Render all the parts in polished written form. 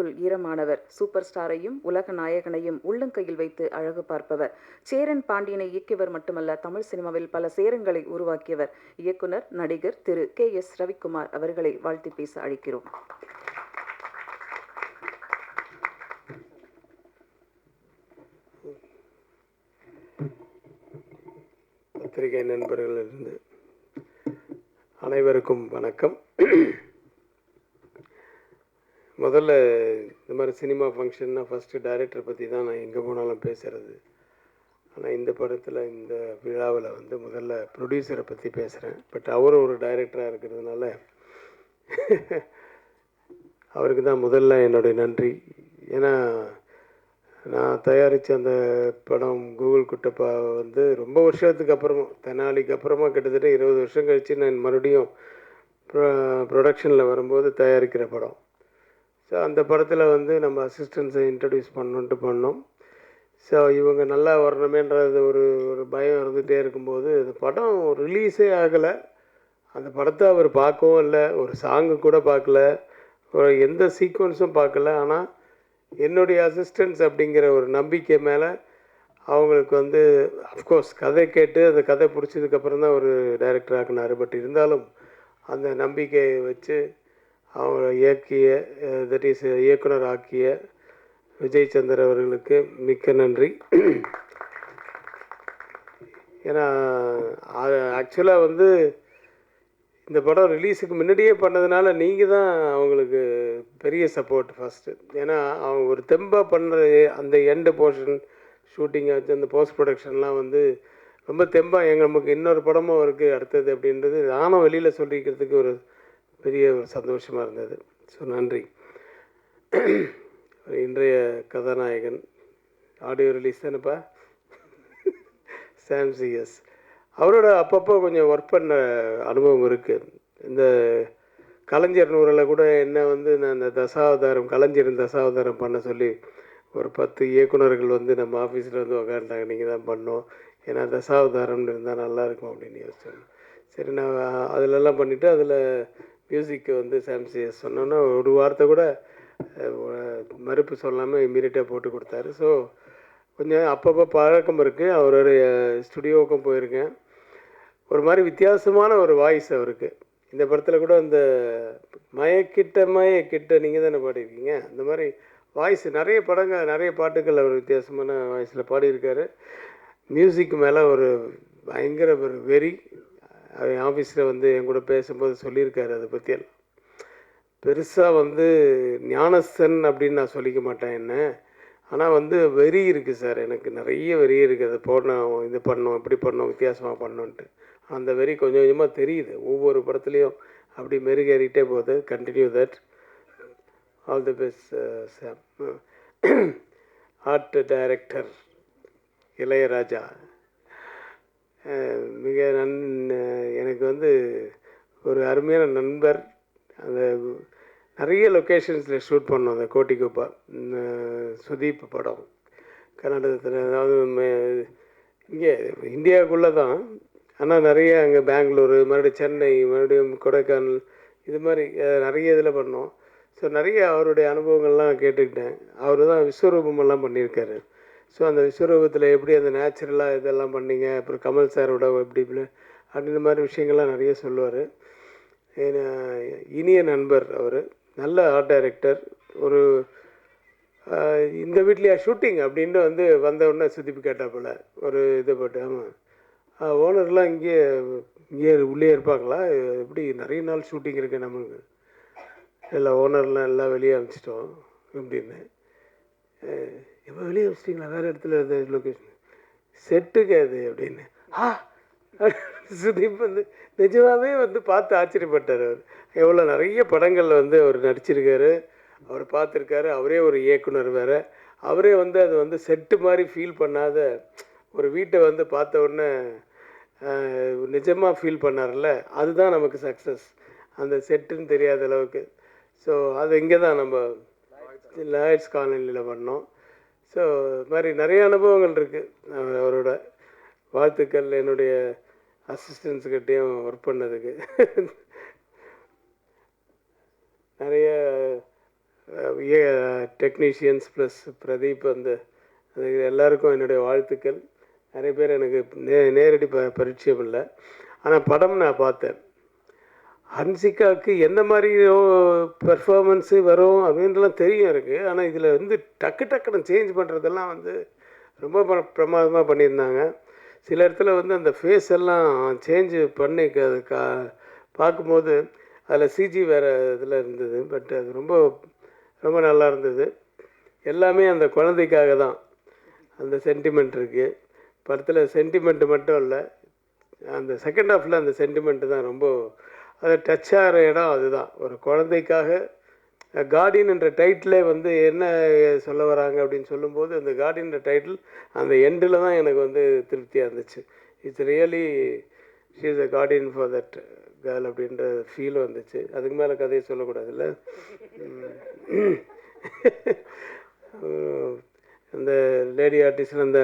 கண்ணுக்குள் ஈரமானவர். Super ஸ்டாரையும் உலக நாயகனையும் உள்ளங்கையில் வைத்து அழகு பார்ப்பவர். சேரன் பாண்டியனை இயக்கியவர் மட்டுமல்ல, தமிழ் சினிமாவில் பல சேரங்களை உருவாக்கியவர். இயக்குனர், நடிகர் திரு KS ரவிக்குமார் அவர்களை வாழ்த்தி பேச அழைக்கிறோம். பத்திரிகை நண்பர்களிலிருந்து அனைவருக்கும் வணக்கம். முதல்ல இந்த மாதிரி சினிமா ஃபங்க்ஷன்னா ஃபஸ்ட்டு டைரக்டரை பற்றி தான் நான் எங்கே போனாலும் பேசுகிறது. ஆனால் இந்த படத்தில் இந்த விழாவில் முதல்ல ப்ரொடியூசரை பற்றி பேசுகிறேன். பட் அவரும் ஒரு டைரக்டராக இருக்கிறதுனால அவருக்கு தான் முதல்ல என்னுடைய நன்றி. ஏன்னா நான் தயாரித்த அந்த படம் கூகுள் குட்டப்பா ரொம்ப வருஷத்துக்கு அப்புறமா, தெனாலிக்கு அப்புறமா கிட்டத்தட்ட 20 வருஷம் கழித்து நான் மறுபடியும் ப்ரொடக்ஷனில் வரும்போது தயாரிக்கிற படம். ஸோ அந்த படத்தில் நம்ம அசிஸ்டன்ஸை இன்ட்ரடியூஸ் பண்ணணுன்ட்டு பண்ணோம். ஸோ இவங்க நல்லா வரணுமேன்றது ஒரு பயம் இருந்துகிட்டே இருக்கும்போது அந்த படம் ரிலீஸே ஆகலை. அந்த படத்தை அவர் பார்க்கவும் இல்லை, ஒரு சாங்கு கூட பார்க்கல, ஒரு எந்த சீக்வன்ஸும் பார்க்கல. ஆனால் என்னுடைய அசிஸ்டன்ஸ் அப்படிங்கிற ஒரு நம்பிக்கை மேலே அவங்களுக்கு அஃப்கோர்ஸ் கதை கேட்டு அந்த கதை பிடிச்சதுக்கப்புறம் தான் ஒரு டைரக்டர் ஆக்கினார். பட் இருந்தாலும் அந்த நம்பிக்கையை வச்சு அவங்கள தட் இஸ் இயக்குனர் ஆக்கிய விஜய் சந்தர் அவர்களுக்கு மிக்க நன்றி. ஏன்னா ஆக்சுவலாக இந்த படம் ரிலீஸுக்கு முன்னாடியே பண்ணதுனால நீங்கள் தான் அவங்களுக்கு பெரிய சப்போர்ட் ஃபஸ்ட்டு. ஏன்னா அவங்க ஒரு தெம்பாக பண்ணுற அந்த எண்டு போர்ஷன் ஷூட்டிங்கை வச்சு அந்த போஸ்ட் ப்ரொடக்ஷன்லாம் ரொம்ப தெம்பாக நமக்கு இன்னொரு படமும் இருக்குது அடுத்தது அப்படின்றது நானும் வெளியில் சொல்லிக்கிறதுக்கு ஒரு பெரிய ஒரு சந்தோஷமாக இருந்தது. ஸோ நன்றி. இன்றைய கதாநாயகன் ஆடியோ ரிலீஸ் தானேப்பா, சாம் CS. அவரோட அப்பப்போ கொஞ்சம் ஒர்க் பண்ண அனுபவம் இருக்குது. இந்த கலைஞர் நூறில் கூட என்ன நான் இந்த கலைஞரின் தசாவதாரம் பண்ண சொல்லி ஒரு 10 இயக்குநர்கள் நம்ம ஆஃபீஸில் உக்காண்டாங்க, நீங்கள் தான் பண்ணோம், ஏன்னா தசாவதாரம்னு இருந்தால் நல்லாயிருக்கும் அப்படின்னு யோசிச்சோம். சரி, நான் அதிலெல்லாம் பண்ணிவிட்டு அதில் மியூசிக்கு சாம் CS சொன்னோன்னா ஒரு வார்த்தை கூட மறுப்பு சொல்லாமல் இம்மீடியட்டாக போட்டு கொடுத்தாரு. ஸோ கொஞ்சம் அப்பப்போ பழக்கம் இருக்குது. அவருடைய ஸ்டுடியோவுக்கும் போயிருக்கேன். ஒரு மாதிரி வித்தியாசமான ஒரு வாய்ஸ் அவருக்கு. இந்த படத்தில் கூட அந்த மயக்கிட்ட நீங்கள் தானே பாடியிருக்கீங்க, அந்த மாதிரி வாய்ஸ் நிறைய பாட்டுகள் அவர் வித்தியாசமான வாய்ஸில் பாடியிருக்காரு. மியூசிக் மேலே ஒரு பயங்கர ஒரு வெறி. அவன் ஆஃபீஸில் என் கூட பேசும்போது சொல்லியிருக்காரு. அதை பற்றியெல்லாம் பெருசாக ஞானஸ்தன் அப்படின்னு நான் சொல்லிக்க மாட்டேன் என்ன, ஆனால் வெறி இருக்குது சார், எனக்கு நிறைய வெறி இருக்குது. அதை போடணும், இது பண்ணணும், இப்படி பண்ணணும், வித்தியாசமாக பண்ணணுன்ட்டு. அந்த வெறி கொஞ்சம் கொஞ்சமாக தெரியுது. ஒவ்வொரு படத்துலேயும் அப்படி மெருகேறிட்டே போகுது. Continue that. All the best Sam. Art director Ilaiyaraaja மிக எனக்கு ஒரு அருமையான நண்பர். அந்த நிறைய லொக்கேஷன்ஸில் ஷூட் பண்ணோம். அந்த கோட்டிக்குப்பா சுதீப் படம் கர்நாடகத்தில், அதாவது இங்கே இந்தியாவுக்குள்ளே தான், ஆனால் நிறைய அங்கே பெங்களூரு, மறுபடியும் சென்னை, மறுபடியும் கொடைக்கானல், இது மாதிரி நிறைய இதில் பண்ணோம். ஸோ நிறைய அவருடைய அனுபவங்கள்லாம் கேட்டுக்கிட்டேன். அவர் தான் விஸ்வரூபமெல்லாம் பண்ணியிருக்காரு. ஸோ அந்த விஸ்வரூபத்தில் எப்படி அந்த நேச்சுரலாக இதெல்லாம் பண்ணிங்க, அப்புறம் கமல் சாரோட எப்படி அப்படின்ற மாதிரி விஷயங்கள்லாம் நிறைய சொல்லுவார். இனிய நண்பர் அவர், நல்ல ஆர்ட் டைரக்டர். ஒரு இந்த வீட்லையா ஷூட்டிங் அப்படின்ட்டு வந்த உடனே சுத்திப்பு கேட்டாப்புல ஒரு இதை போட்டு, ஆமாம் ஓனர்லாம் இங்கே உள்ளே இருப்பாங்களா, எப்படி நிறைய நாள் ஷூட்டிங் இருக்குது நமக்கு, இல்லை ஓனர்லாம் எல்லாம் வெளியே அனுப்பிச்சிட்டோம் அப்படின்னு. எப்போ வெளியே அனுப்பிச்சிட்டிங்களா, வேறு இடத்துல இருந்த லொக்கேஷன் செட்டுக்கு அது அப்படின்னு. சுதீப் நிஜமாகவே பார்த்து ஆச்சரியப்பட்டார். அவர் எவ்வளோ நிறைய படங்களில் அவர் நடிச்சிருக்காரு, அவர் பார்த்துருக்காரு. அவரே ஒரு இயக்குனர் வேறு. அவரே அது செட்டு மாதிரி ஃபீல் பண்ணாத ஒரு வீட்டை பார்த்த உடனே நிஜமாக ஃபீல் பண்ணார்ல, அதுதான் நமக்கு சக்ஸஸ். அந்த செட்டுன்னு தெரியாத அளவுக்கு. ஸோ அது இங்கே தான் நம்ம லாய்ட்ஸ் காலனியில் பண்ணோம். ஸோ இது மாதிரி நிறைய அனுபவங்கள் இருக்குது அவரோட. வாழ்த்துக்கள் என்னுடைய அசிஸ்டன்ஸுக்கிட்டேயும் ஒர்க் பண்ணதுக்கு. நிறைய டெக்னீஷியன்ஸ் ப்ளஸ் பிரதீப் அது எல்லாருக்கும் என்னுடைய வாழ்த்துக்கள். நிறைய பேர் எனக்கு நேரடி பரிச்சயம் இல்லை, ஆனால் படம் நான் பார்த்தேன். ஹன்சிகாவுக்கு எந்த மாதிரி பெர்ஃபார்மன்ஸு வரும் அப்படின்றலாம் தெரியும் இருக்குது. ஆனால் இதில் வந்து டக்குன்னு சேஞ்ச் பண்ணுறதெல்லாம் வந்து ரொம்ப பிரமாதமாக பண்ணியிருந்தாங்க. சில இடத்துல வந்து அந்த ஃபேஸ் எல்லாம் சேஞ்சு பண்ணி பார்க்கும்போது அதில் சிஜி வேறு இதில் இருந்தது. பட் அது ரொம்ப ரொம்ப நல்லா இருந்தது. எல்லாமே அந்த குழந்தைக்காக தான். அந்த சென்டிமெண்ட் இருக்குது படத்தில். சென்டிமெண்ட்டு மட்டும் இல்லை, அந்த செகண்ட் ஹாஃபில் அந்த சென்டிமெண்ட்டு தான் ரொம்ப அதை டச் ஆகிற இடம். அதுதான் ஒரு குழந்தைக்காக. கார்டியன் என்ற டைட்டிலே வந்து என்ன சொல்ல வராங்க அப்படின்னு சொல்லும்போது, அந்த கார்டியன்ற டைட்டில் அந்த எண்டில் தான் எனக்கு வந்து திருப்தியாக இருந்துச்சு. It's really she is a Guardian for that girl அப்படின்ற ஃபீல் வந்துச்சு. அதுக்கு மேலே கதையை சொல்லக்கூடாதுல்ல. அந்த லேடி ஆர்டிஸ்டில் அந்த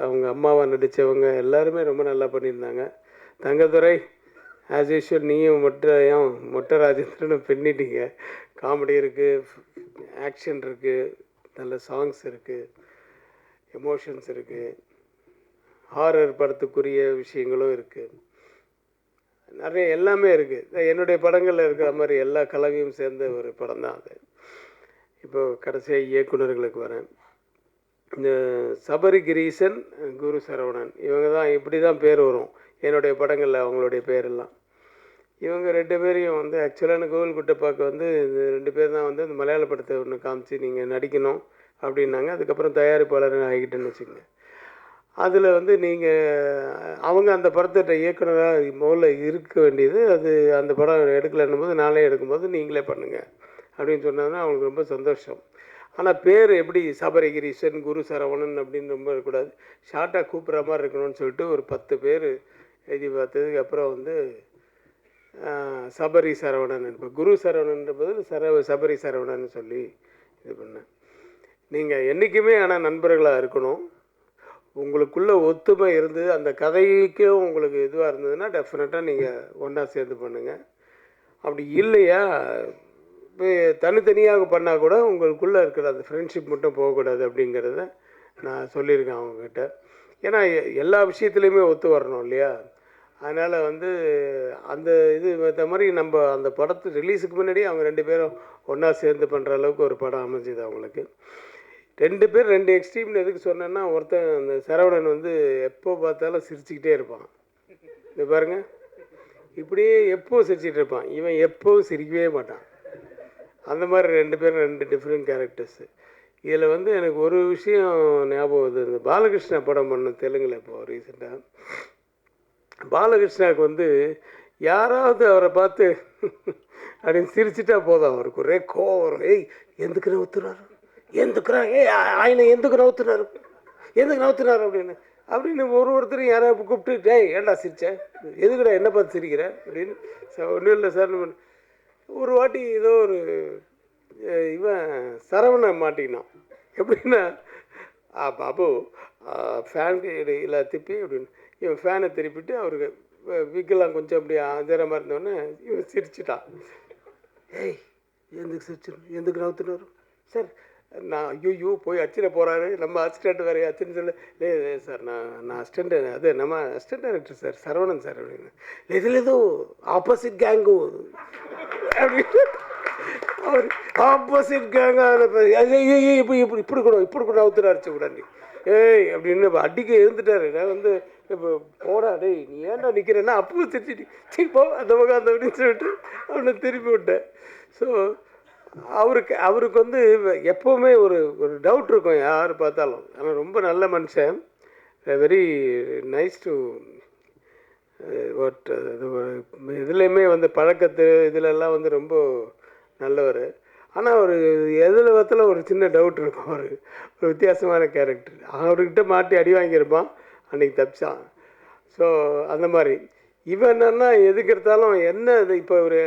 அவங்க அம்மாவாக நடித்தவங்க எல்லாருமே ரொம்ப நல்லா பண்ணியிருந்தாங்க. தங்கதுரை ஆஸ் யூஷுவல், நீயும் மொட்டை ராஜேந்திரனும் பின்னிட்டீங்க. காமெடி இருக்குது, ஆக்ஷன் இருக்குது, நல்ல சாங்ஸ் இருக்குது, எமோஷன்ஸ் இருக்குது, ஹாரர் படத்துக்குரிய விஷயங்களும் இருக்குது, நிறைய எல்லாமே இருக்குது. என்னுடைய படங்களில் இருக்கிற மாதிரி எல்லா கலவையும் சேர்ந்த ஒரு படம் தான் அது. இப்போது கடைசியாக இயக்குநர்களுக்கு வரேன். இந்த சபரி கிரீசன், குரு சரவணன், இவங்க தான் இப்படி தான் பேர் வரும் என்னுடைய படங்களில், அவங்களுடைய பேரெல்லாம். இவங்க 2 பேரையும் வந்து ஆக்சுவலான கோவில் குட்டப்பாக்கு வந்து இந்த 2 பேர் தான் வந்து இந்த மலையாள படத்தை ஒன்று காமிச்சு நீங்கள் நடிக்கணும் அப்படின்னாங்க. அதுக்கப்புறம் தயாரிப்பாளர் ஆகிட்டேன்னு வச்சுக்கோங்க. அதில் வந்து நீங்கள் அவங்க அந்த படத்தை இயக்குனராக முதல்ல இருக்க வேண்டியது. அது அந்த படம் எடுக்கலைன்னும் போது நாளே எடுக்கும்போது நீங்களே பண்ணுங்கள் அப்படின்னு சொன்னாங்கன்னா அவங்களுக்கு ரொம்ப சந்தோஷம். ஆனால் பேர் எப்படி சபரிகிரீசன், குரு சரவணன் அப்படின்னு ரொம்ப இருக்கக்கூடாது, ஷார்ட்டாக கூப்பிட்ற மாதிரி இருக்கணும்னு சொல்லிட்டு ஒரு 10 பேர் எழுதி பார்த்ததுக்கு அப்புறம் வந்து சபரி சரவணன், இப்போ குரு சரவணன்ற பதில் சபரி சரவணன் சொல்லி இது பண்ணேன். நீங்கள் என்றைக்குமே ஆனால் நண்பர்களாக இருக்கணும். உங்களுக்குள்ளே ஒத்துமை இருந்து அந்த கதைக்கும் உங்களுக்கு இதுவாக இருந்ததுன்னா டெஃபினட்டாக நீங்கள் ஒன்றா சேர்ந்து பண்ணுங்கள். அப்படி இல்லையா தனித்தனியாக பண்ணால் கூட உங்களுக்குள்ளே இருக்கிற அந்த ஃப்ரெண்ட்ஷிப் மட்டும் போகக்கூடாது அப்படிங்கிறத நான் சொல்லியிருக்கேன் அவங்கக்கிட்ட. ஏன்னா எல்லா விஷயத்துலையுமே ஒத்து வரணும் இல்லையா. அதனால் வந்து அந்த இது இந்த மாதிரி நம்ம அந்த படத்து ரிலீஸுக்கு முன்னாடி அவங்க 2 பேரும் ஒன்றா சேர்ந்து பண்ணுற அளவுக்கு ஒரு படம் அமைஞ்சுது அவங்களுக்கு. 2 பேர் 2 எக்ஸ்ட்ரீம்னு எதுக்கு சொன்னேன்னா, ஒருத்தன் அந்த சரவணன் வந்து எப்போ பார்த்தாலும் சிரிச்சுக்கிட்டே இருப்பான். இது பாருங்கள், இப்படியே எப்போவும் சிரிச்சுட்டு இருப்பான். இவன் எப்போவும் சிரிக்கவே மாட்டான். அந்த மாதிரி 2 பேரும் 2 டிஃப்ரெண்ட் கேரக்டர்ஸு. இதில் வந்து எனக்கு ஒரு விஷயம் ஞாபகம் வருது. இந்த பாலகிருஷ்ணா படம் பண்ண தெலுங்கில் இப்போது ரீசெண்டாக பாலகிருஷ்ணாவுக்கு வந்து யாராவது அவரை பார்த்து அப்படின்னு சிரிச்சிட்டா போதும், அவருக்கு ஒரே கோவம் வரும். ஏய் எந்துக்கு நவுத்துறாரு, ఆయన ఎందుకు నవ్వుతున్నారు அப்படின்னு ஒருத்தரும் யாராவது கூப்பிட்டு, டேய் ஏன்டா சிரிச்சேன், எதுக்குடா என்ன பார்த்து சிரிக்கிற அப்படின்னு. ஒன்றும் இல்லை சார். ஒரு வாட்டி ஏதோ ஒரு இவன் சரவணன் மாட்டிக்கினான். எப்படின்னா, பாபு ஃபேனுக்கு இல்லை திப்பி அப்படின்னு இவன் ஃபேனை திருப்பிட்டு அவருக்கு விக்கெல்லாம் கொஞ்சம் அப்படி அஜரமாக இருந்தோடனே இவன் சிரிச்சிட்டான். ஏய் எதுக்கு நவுத்துனாரு சார், நான் ஐயோ போய் அச்சிட போகிறாரு, நம்ம அசிஸ்டண்ட் வேறு அச்சுன்னு சொல்லி, இல்லை சார் நான் அசிஸ்டண்ட், அது நம்ம assistant director sir Saravanan sir அப்படின்னு. இதில் ஏதோ ஆப்போசிட் கேங்கு அப்படின்னு அவர் ஆப்போசிட் கேங்காக இப்படி கூட அவுத்துட்டு அடிச்சு விடாண்டி ஏய் அப்படின்னு அடிக்க இருந்துட்டாரு. நான் வந்து இப்போ போடா டேய் நீ ஏன்டா நிற்கிறேன்னா அப்பவும் திட்டிட்டு சரி போ அந்த பக்கம் அந்த அப்படின்னு சொல்லிட்டு அவனை திருப்பி விட்டேன். ஸோ அவருக்கு வந்து எப்போவுமே ஒரு டவுட் இருக்கும் யார் பார்த்தாலும். ஆனால் ரொம்ப நல்ல மனுஷன், வெரி நைஸ் டு வாட் இதுலேயுமே வந்து பழக்கத்து இதிலெல்லாம் வந்து ரொம்ப நல்லவர். ஆனால் ஒரு எதில் விதத்தில் ஒரு சின்ன டவுட் இருக்கும். ஒரு வித்தியாசமான கேரக்டர். அவர்கிட்ட மாட்டி அடி வாங்கியிருப்பான், அன்றைக்கி தப்பிச்சான். ஸோ அந்த மாதிரி இவன் என்னன்னா எதுக்கு எடுத்தாலும் என்ன இது இப்போ ஒரு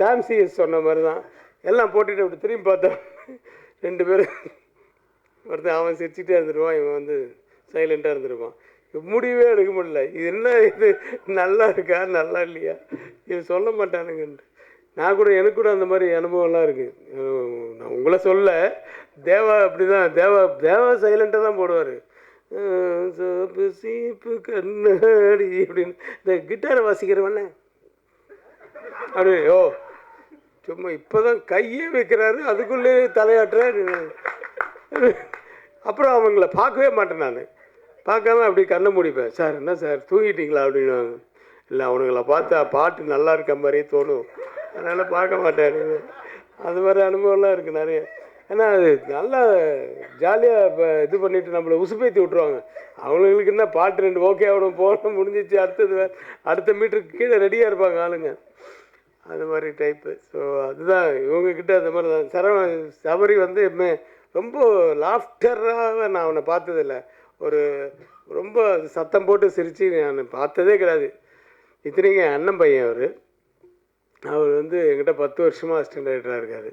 சாம்சிஎஸ் சொன்ன மாதிரி தான் எல்லாம் போட்டுட்டு அப்படி திரும்பி பார்த்தோம் 2 பேரும். ஒருத்தன் அவன் சிரிச்சுட்டே இருந்துருவான், இவன் வந்து சைலண்ட்டாக இருந்துருவான். முடிவே எடுக்க முடியல, இது என்ன இது நல்லா இருக்கா நல்லா இல்லையா இது சொல்ல மாட்டானுங்கன்ட்டு. நான் கூட எனக்கு கூட அந்த மாதிரி அனுபவம்லாம் இருக்குது. நான் உங்களை சொல்ல, தேவா அப்படி தான். தேவா தேவா சைலண்ட்டாக தான் போடுவார். சோப்பு சீப்பு கண்ணாடி அப்படின்னு இந்த கிட்டாரை வாசிக்கிறவண்ணே அப்படி சும்மா இப்போ தான் கையே வைக்கிறாரு, அதுக்குள்ளே தலையாட்டுறாரு. அப்புறம் அவங்கள பார்க்கவே மாட்டேன் நான். பார்க்காம அப்படி கண்ணை மூடிப்பேன். சார் என்ன சார் தூங்கிட்டீங்களா அப்படின்னுவாங்க. இல்லை அவனுங்களை பார்த்தா பாட்டு நல்லா இருக்க மாதிரியே தோணும், அதனால் பார்க்க மாட்டேன். அது மாதிரி அனுபவம்லாம் இருக்குது நிறைய. ஏன்னா அது நல்லா ஜாலியாக இப்போ இது பண்ணிவிட்டு நம்மளை உசுப்பேற்றி விட்ருவாங்க. அவங்களுக்கு என்ன பாட்டு 2 ஓகே ஆகணும், போகணும், முடிஞ்சிச்சு, அடுத்த மீட்டருக்கு கீழே ரெடியாக இருப்பாங்க ஆளுங்க. அது மாதிரி டைப்பு. ஸோ அதுதான் இவங்கக்கிட்ட அந்த மாதிரி தான். சபரி வந்து ரொம்ப லாஃப்டராக நான் அவனை பார்த்ததில்ல. ஒரு ரொம்ப சத்தம் போட்டு சிரித்து நான் பார்த்ததே கிடையாது. இத்தனைக்கும் என் அண்ணன் பையன் அவர் வந்து என்கிட்ட 10 வருஷமாக அசிஸ்டன்ட் டைரக்டராக இருக்கார்.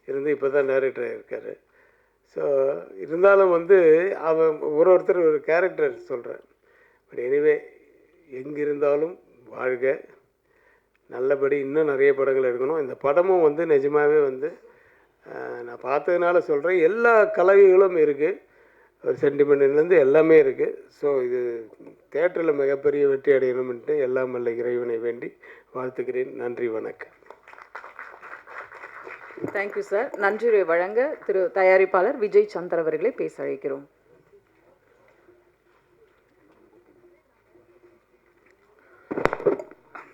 இருந்து இப்போ தான் டைரக்டராக இருக்கார். ஸோ இருந்தாலும் வந்து அவன் ஒருத்தர் ஒரு கேரக்டர் சொல்கிறேன். பட் எனிவே எங்கே இருந்தாலும் வாழ்க, நல்லபடி இன்னும் நிறைய படங்கள் எடுக்கணும். இந்த படமும் வந்து நிஜமாகவே வந்து நான் பார்த்ததுனால சொல்கிறேன், எல்லா கலவைகளும் இருக்குது. ஒரு சென்டிமெண்ட்லேருந்து எல்லாமே இருக்குது. ஸோ இது தேட்டரில் மிகப்பெரிய வெற்றி அடையணும்ன்ட்டு எல்லாம் வல்ல இறைவனை வேண்டி வாழ்த்துக்கிறேன். நன்றி, வணக்கம். Thank you sir. நன்றியை வழங்க திரு தயாரிப்பாளர் விஜய் சந்தர் அவர்களை பேச அழைக்கிறோம்.